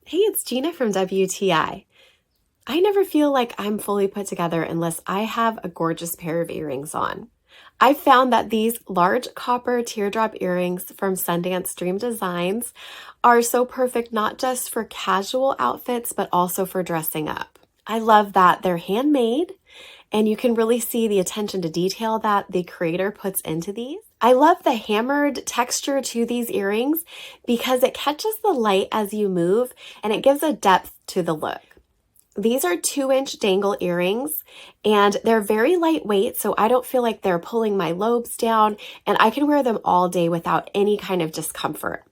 Hey, it's Gina from WTI. I never feel like I'm fully put together unless I have a gorgeous pair of earrings on. I found that these large copper teardrop earrings from Sundance Dream Designs are so perfect not just for casual outfits, but also for dressing up. I love that they're handmade and you can really see the attention to detail that the creator puts into these. I love the hammered texture to these earrings because it catches the light as you move and it gives a depth to the look. These are 2-inch dangle earrings and they're very lightweight, so I don't feel like they're pulling my lobes down, and I can wear them all day without any kind of discomfort.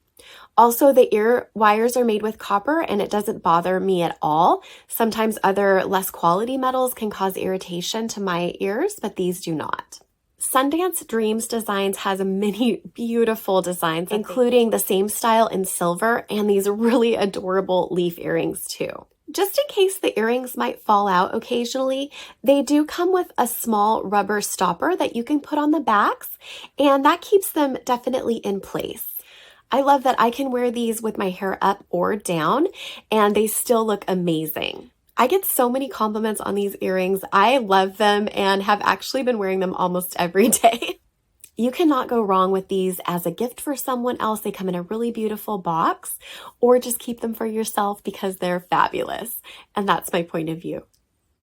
Also, the ear wires are made with copper and it doesn't bother me at all. Sometimes other less quality metals can cause irritation to my ears, but these do not. Sundance Dreams Designs has many beautiful designs, including the same style in silver and these really adorable leaf earrings too. Just in case the earrings might fall out occasionally, they do come with a small rubber stopper that you can put on the backs, and that keeps them definitely in place. I love that I can wear these with my hair up or down, and they still look amazing. I get so many compliments on these earrings. I love them and have actually been wearing them almost every day. You cannot go wrong with these as a gift for someone else. They come in a really beautiful box, or just keep them for yourself because they're fabulous. And that's my point of view.